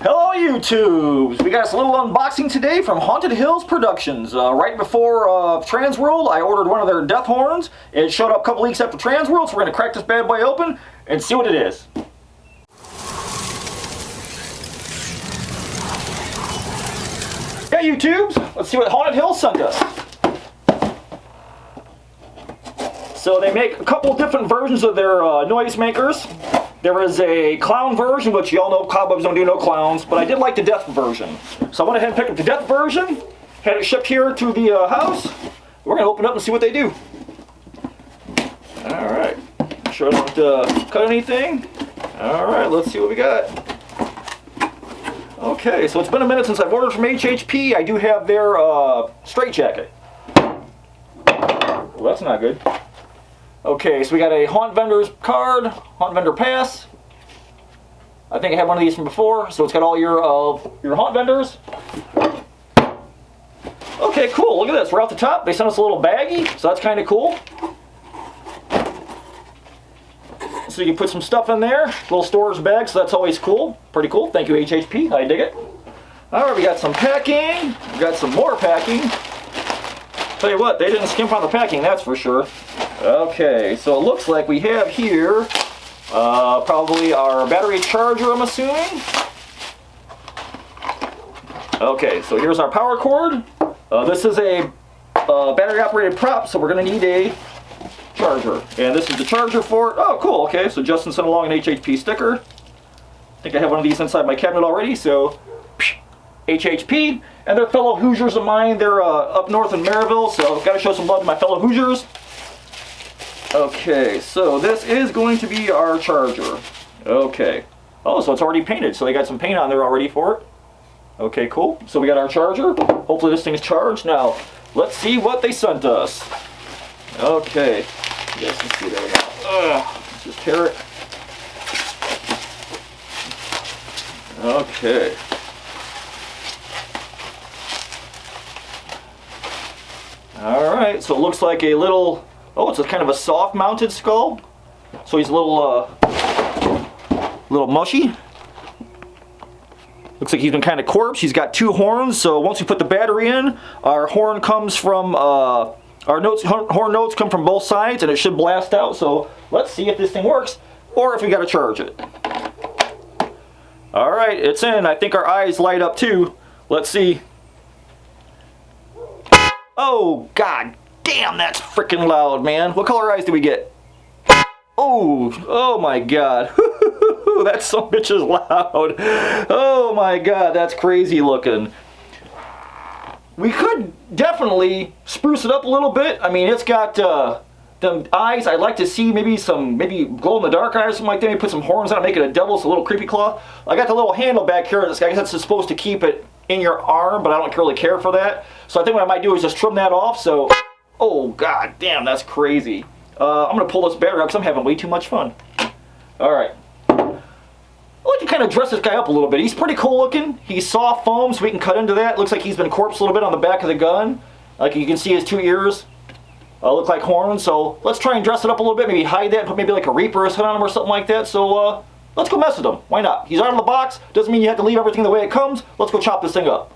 Hello YouTubes! We got us a little unboxing today from Haunted Hills Productions. Right before Transworld, I ordered one of their death horns. It showed up a couple weeks after Transworld, so we're going to crack this bad boy open and see what it is. Yeah YouTubes, let's see what Haunted Hills sent us. So they make a couple different versions of their noisemakers. There is a clown version, which y'all know Cobwebs don't do no clowns, but I did like the death version. So I went ahead and picked up the death version, had it shipped here to the house. We're going to open it up and see what they do. Alright, make sure I don't cut anything. Alright, let's see what we got. Okay, so it's been a minute since I've ordered from HHP. I do have their straitjacket. Well, that's not good. Okay, so we got a Haunt Vendor's card, Haunt Vendor Pass. I think I had one of these from before, so it's got all your Haunt Vendors. Okay, cool, look at this, right off the top, they sent us a little baggie, so that's kind of cool. So you can put some stuff in there, little storage bag, so that's always cool. Pretty cool, thank you HHP, I dig it. Alright, we got some packing, we got some more packing. Tell you what, they didn't skimp on the packing, that's for sure. Okay, so it looks like we have here probably our battery charger, I'm assuming. Okay, so here's our power cord. This is a battery operated prop, so we're going to need a charger. And this is the charger for it. Oh, cool, okay, so Justin sent along an HHP sticker. I think I have one of these inside my cabinet already, so HHP. And they're fellow Hoosiers of mine. They're up north in Maryville, so I've got to show some love to my fellow Hoosiers. Okay, so this is going to be our charger. Okay. Oh, so it's already painted, so they got some paint on there already for it. Okay, cool. So we got our charger. Hopefully this thing's charged. Now, let's see what they sent us. Okay. Yes, let's see. There we go. Let's just tear it. Okay. Alright, so it looks like a little... Oh, it's a kind of a soft mounted skull. So he's a little mushy. Looks like he's been kind of corpse. He's got two horns, so once we put the battery in, our horn comes from, horn notes come from both sides and it should blast out. So let's see if this thing works or if we gotta charge it. Alright, it's in. I think our eyes light up too. Let's see. Oh, god damn, that's freaking loud, man. What color eyes do we get? Oh my god. That some bitch is loud. Oh my god, that's crazy looking. We could definitely spruce it up a little bit. I mean, it's got them eyes. I'd like to see maybe glow-in-the-dark eyes, something like that. Maybe put some horns on it, make it a devil, it's a little creepy claw. I got the little handle back here. I guess that's supposed to keep it in your arm, but I don't really care for that. So I think what I might do is just trim that off. So, oh god damn, that's crazy. I'm gonna pull this battery out because I'm having way too much fun. Alright. I like to kind of dress this guy up a little bit. He's pretty cool looking. He's soft foam, so we can cut into that. Looks like he's been corpsed a little bit on the back of the gun. Like you can see his two ears look like horns. So let's try and dress it up a little bit. Maybe hide that and put maybe like a Reaper's hood on him or something like that. So let's go mess with him. Why not? He's out of the box. Doesn't mean you have to leave everything the way it comes. Let's go chop this thing up.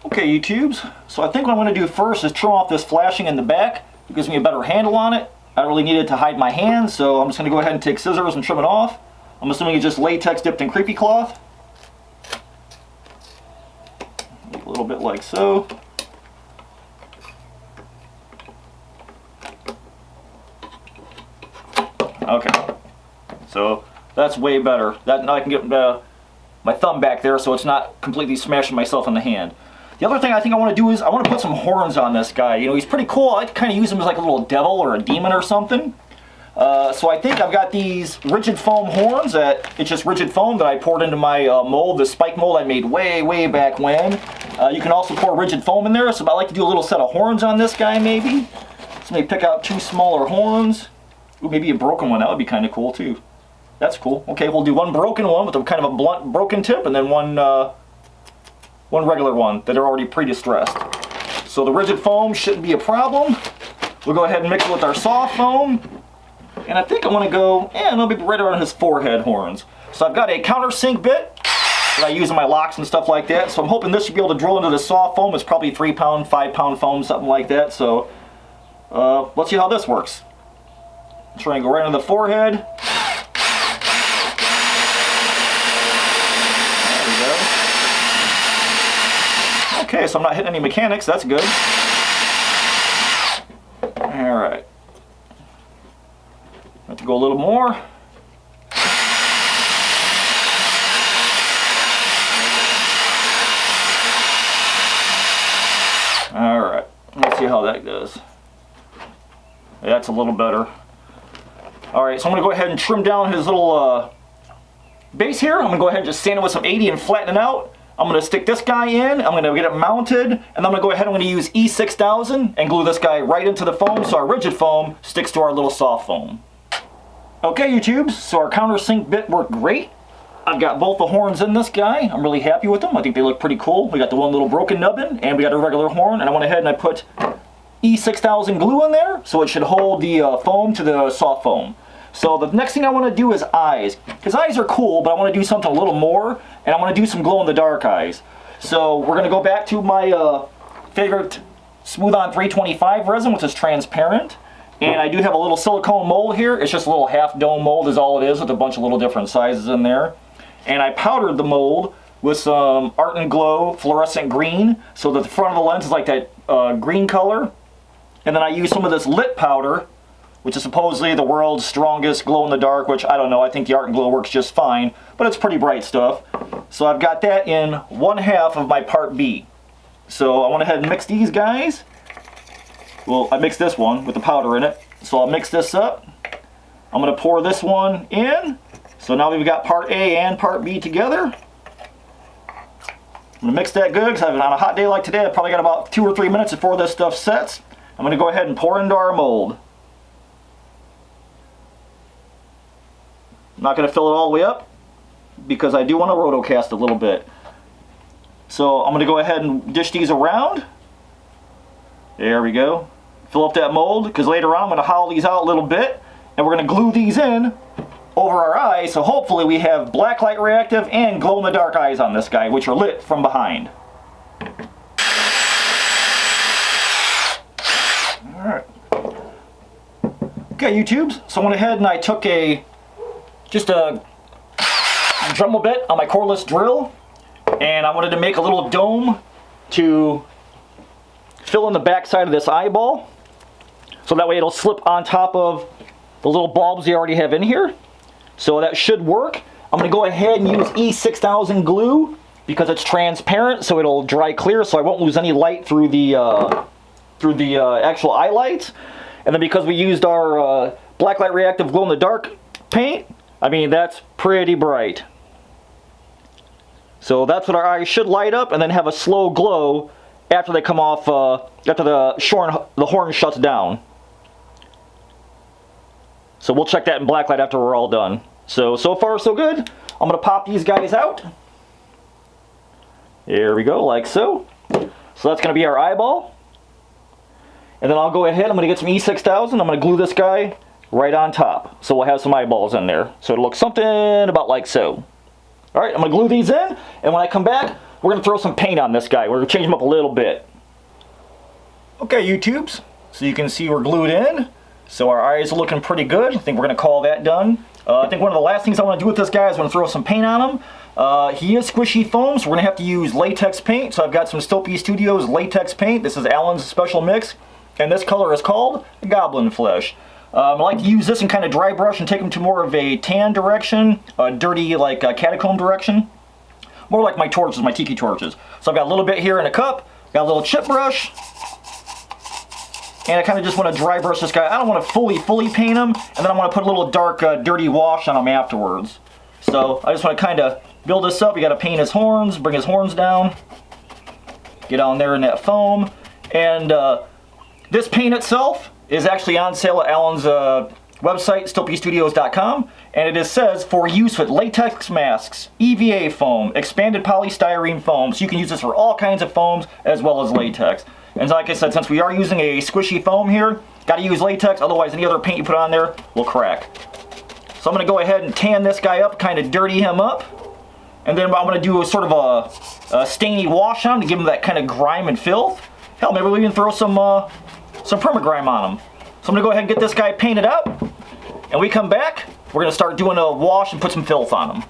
Okay, YouTubes. So I think what I'm going to do first is trim off this flashing in the back. It gives me a better handle on it. I don't really need it to hide my hands, so I'm just going to go ahead and take scissors and trim it off. I'm assuming it's just latex dipped in creepy cloth. A little bit like so. Okay. So that's way better. Now I can get my thumb back there so it's not completely smashing myself in the hand. The other thing I think I want to do is I want to put some horns on this guy. You know, he's pretty cool. I like to kind of use him as like a little devil or a demon or something. So I think I've got these rigid foam horns it's just rigid foam that I poured into my mold, the spike mold I made way back when. You can also pour rigid foam in there, so I like to do a little set of horns on this guy maybe. So maybe pick out two smaller horns. Ooh, maybe a broken one, that would be kind of cool too. That's cool. Okay, we'll do one broken one with a kind of a blunt broken tip and then one regular one that are already pre-distressed. So the rigid foam shouldn't be a problem. We'll go ahead and mix it with our soft foam. And I think I want to go, maybe right around his forehead horns. So I've got a countersink bit. that I use in my locks and stuff like that. So I'm hoping this should be able to drill into the soft foam. It's probably 3-pound, 5-pound foam, something like that. So let's see how this works. Try and go right on the forehead. There we go. Okay, so I'm not hitting any mechanics. That's good. All right. Have to go a little more. All right, let's see how that goes. That's a little better. All right, so I'm gonna go ahead and trim down his little base here. I'm gonna go ahead and just sand it with some 80 and flatten it out. I'm gonna stick this guy in, I'm gonna get it mounted, and I'm gonna go ahead and I'm gonna use E6000 and glue this guy right into the foam so our rigid foam sticks to our little soft foam. Okay, YouTubes, so our countersink bit worked great. I've got both the horns in this guy. I'm really happy with them. I think they look pretty cool. We got the one little broken nubbin, and we got a regular horn, and I went ahead and I put E6000 glue in there, so it should hold the foam to the soft foam. So the next thing I want to do is eyes. His eyes are cool, but I want to do something a little more, and I want to do some glow-in-the-dark eyes. So we're going to go back to my favorite Smooth-On 325 resin, which is transparent. And I do have a little silicone mold here. It's just a little half dome mold is all it is, with a bunch of little different sizes in there. And I powdered the mold with some Art and Glow fluorescent green, so that the front of the lens is like that green color. And then I used some of this lit powder, which is supposedly the world's strongest glow-in-the-dark, which I don't know, I think the Art and Glow works just fine, but it's pretty bright stuff. So I've got that in 1/2 of my part B. So I went ahead and mixed these guys. Well, I mixed this one with the powder in it. So I'll mix this up. I'm gonna pour this one in. So now we've got part A and part B together. I'm gonna mix that good, because on a hot day like today, I've probably got about 2 or 3 minutes before this stuff sets. I'm gonna go ahead and pour into our mold. I'm not gonna fill it all the way up, because I do want to rotocast a little bit. So I'm gonna go ahead and dish these around. There we go. Fill up that mold, because later on I'm going to hollow these out a little bit, and we're going to glue these in over our eyes, so hopefully we have blacklight reactive and glow-in-the-dark eyes on this guy, which are lit from behind. Alright. Okay, YouTubes, so I went ahead and I took just a Dremel bit on my cordless drill, and I wanted to make a little dome to fill in the back side of this eyeball, so that way it'll slip on top of the little bulbs you already have in here. So that should work. I'm going to go ahead and use E6000 glue because it's transparent, so it'll dry clear, so I won't lose any light through the actual eye lights. And then because we used our blacklight reactive glow-in-the-dark paint, I mean, that's pretty bright. So that's what our eyes should light up and then have a slow glow after they come off, after the horn shuts down. So we'll check that in blacklight after we're all done. So far so good. I'm going to pop these guys out. There we go, like so. So that's going to be our eyeball. And then I'll go ahead, I'm going to get some E6000. I'm going to glue this guy right on top. So we'll have some eyeballs in there. So it'll look something about like so. Alright, I'm going to glue these in. And when I come back, we're going to throw some paint on this guy. We're going to change him up a little bit. Okay, YouTubes. So you can see we're glued in. So our eyes are looking pretty good. I think we're going to call that done. I think one of the last things I want to do with this guy is I'm going to throw some paint on him. He is squishy foam, so we're going to have to use latex paint. So I've got some Stopey Studios latex paint. This is Alan's special mix. And this color is called Goblin Flesh. I like to use this and kind of dry brush and take them to more of a tan direction, a dirty like catacomb direction. More like my torches, my tiki torches. So I've got a little bit here in a cup, got a little chip brush, and I kind of just want to dry brush this guy. I don't want to fully paint him, and then I want to put a little dark, dirty wash on him afterwards. So I just want to kind of build this up. You got to paint his horns, bring his horns down, get on there in that foam, and this paint itself is actually on sale at Alan's website, stopeystudios.com, and it says for use with latex masks, EVA foam, expanded polystyrene foam, so you can use this for all kinds of foams as well as latex. And like I said, since we are using a squishy foam here, got to use latex, otherwise any other paint you put on there will crack. So I'm going to go ahead and tan this guy up, kind of dirty him up. And then I'm going to do a sort of a stainy wash on him to give him that kind of grime and filth. Hell, maybe we can throw some permagrime on him. So I'm going to go ahead and get this guy painted up. And we come back, we're going to start doing a wash and put some filth on him.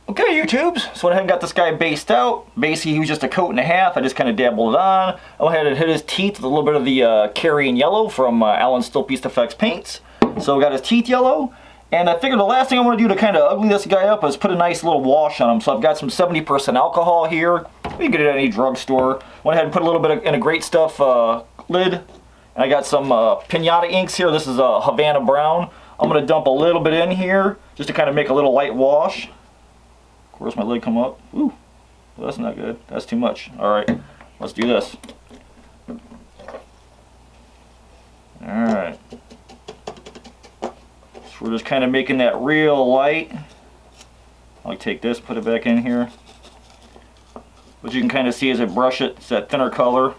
Okay, YouTubes, so I went ahead and got this guy based out. Basically, he was just a coat and a half. I just kind of dabbled it on. I went ahead and hit his teeth with a little bit of the Carrion Yellow from Alan Stillpiece Effects Paints. So we got his teeth yellow. And I figured the last thing I want to do to kind of ugly this guy up is put a nice little wash on him. So I've got some 70% alcohol here. You can get it at any drugstore. Went ahead and put a little bit in a Great Stuff lid. And I got some Pinata inks here. This is a Havana Brown. I'm going to dump a little bit in here just to kind of make a little light wash. Where's my lid come up? Ooh, well, that's not good. That's too much. Alright, let's do this. Alright. So we're just kind of making that real light. I'll take this, put it back in here. What you can kind of see as I brush it, it's that thinner color.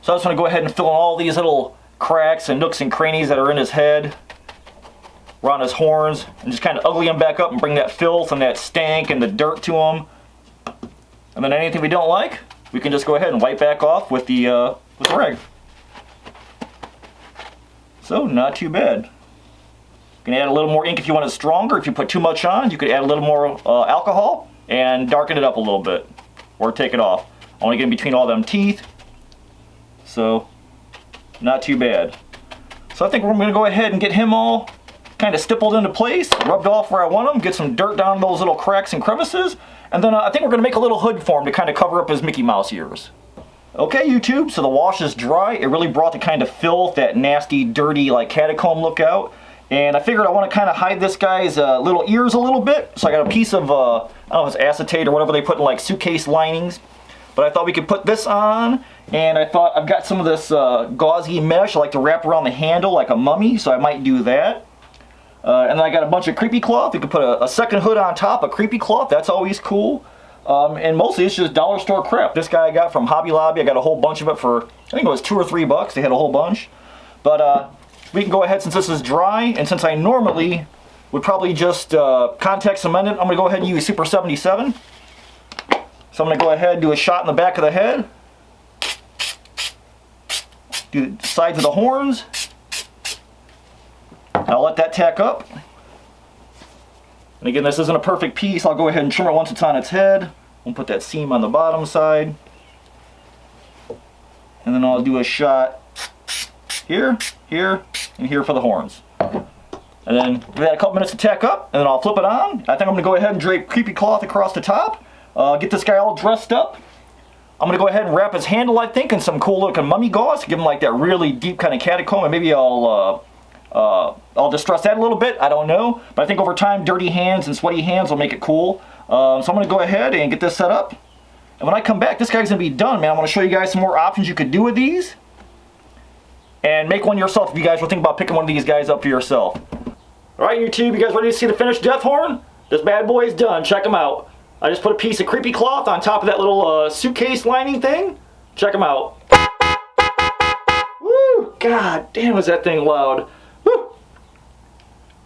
So I just want to go ahead and fill in all these little cracks and nooks and crannies that are in his head, around his horns, and just kind of ugly him back up and bring that filth and that stank and the dirt to him. And then anything we don't like, we can just go ahead and wipe back off with the rag. So not too bad. You can add a little more ink if you want it stronger. If you put too much on, you could add a little more alcohol and darken it up a little bit, or take it off. Only get in between all them teeth. So not too bad. So I think we're going to go ahead and get him all kind of stippled into place, rubbed off where I want them, get some dirt down those little cracks and crevices, and then I think we're going to make a little hood for him to kind of cover up his Mickey Mouse ears. Okay, YouTube, so the wash is dry. It really brought the kind of filth, that nasty, dirty, like catacomb look out, and I figured I want to kind of hide this guy's little ears a little bit, so I got a piece of, I don't know if it's acetate or whatever they put in like suitcase linings, but I thought we could put this on, and I thought I've got some of this gauzy mesh I like to wrap around the handle like a mummy, so I might do that. And then I got a bunch of creepy cloth. You can put a second hood on top of creepy cloth. That's always cool. And mostly it's just dollar store crap. This guy I got from Hobby Lobby. I got a whole bunch of it for, I think it was $2 or $3. They had a whole bunch. But we can go ahead, since this is dry, and since I normally would probably just contact cement it, I'm going to go ahead and use Super 77. So I'm going to go ahead and do a shot in the back of the head. Do the sides of the horns. I'll let that tack up. And again, this isn't a perfect piece. I'll go ahead and trim it once it's on its head. We'll put that seam on the bottom side. And then I'll do a shot here, here, and here for the horns. And then give that a couple minutes to tack up, and then I'll flip it on. I think I'm going to go ahead and drape creepy cloth across the top. Get this guy all dressed up. I'm going to go ahead and wrap his handle, I think, in some cool looking mummy gauze to give him like that really deep kind of catacomb, and maybe I'll distress that a little bit, I don't know. But I think over time, dirty hands and sweaty hands will make it cool. So I'm going to go ahead and get this set up. And when I come back, this guy's going to be done, man. I want to show you guys some more options you could do with these. And make one yourself if you guys were thinking about picking one of these guys up for yourself. Alright, YouTube, you guys ready to see the finished Death Horn? This bad boy is done. Check him out. I just put a piece of creepy cloth on top of that little suitcase lining thing. Check him out. Woo! God damn, was that thing loud.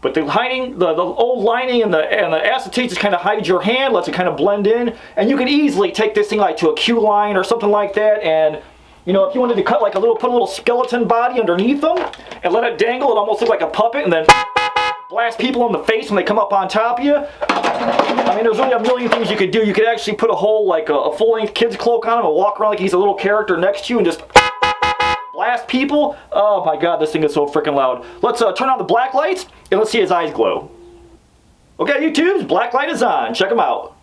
But the lining, the old lining and the acetate just kind of hides your hand, lets it kind of blend in, and you can easily take this thing like to a queue line or something like that, and you know, if you wanted to cut like a little, put a little skeleton body underneath them and let it dangle, it almost look like a puppet, and then blast people in the face when they come up on top of you. I mean, there's really a million things you could do. You could actually put a whole like a full-length kid's cloak on him and walk around like he's a little character next to you and just blast people. Oh my god, this thing is so freaking loud. Let's turn on the black lights and let's see his eyes glow. Okay, YouTube's black light is on. Check them out.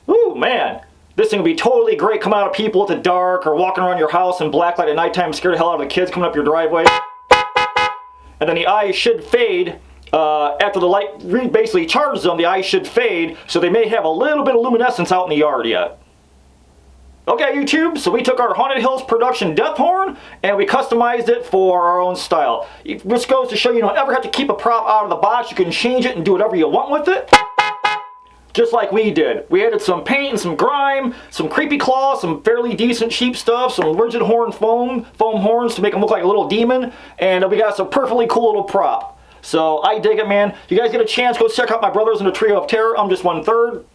Ooh, man. This thing would be totally great coming out of people at the dark or walking around your house in black light at nighttime, scare the hell out of the kids coming up your driveway. And then the eyes should fade. After the light basically charges them, the eyes should fade, so they may have a little bit of luminescence out in the yard yet. Okay, YouTube, so we took our Haunted Hills production Death Horn and we customized it for our own style. This goes to show you don't ever have to keep a prop out of the box. You can change it and do whatever you want with it. Just like we did. We added some paint and some grime, some creepy claw, some fairly decent cheap stuff, some rigid horn foam horns to make them look like a little demon, and we got some perfectly cool little prop. So I dig it, man. You guys get a chance, go check out my brothers in the Trio of Terror. I'm just 1/3.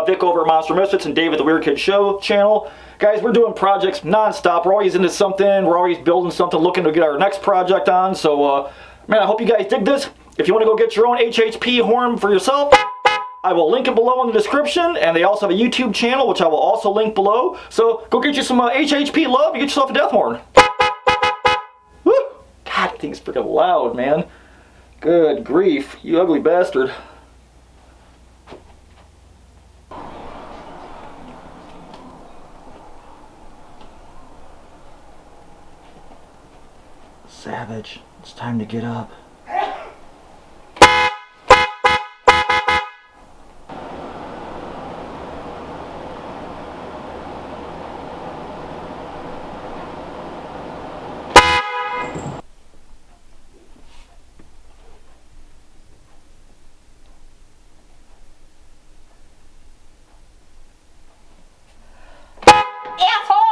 Vic over at Monster Misfits and Dave at the Weird Kid Show channel. Guys, we're doing projects non-stop. We're always into something. We're always building something, looking to get our next project on. So, man, I hope you guys dig this. If you want to go get your own HHP horn for yourself, I will link it below in the description. And they also have a YouTube channel, which I will also link below. So go get you some HHP love and get yourself a death horn. Woo! God, that thing's freaking loud, man. Good grief, you ugly bastard. Savage, it's time to get up.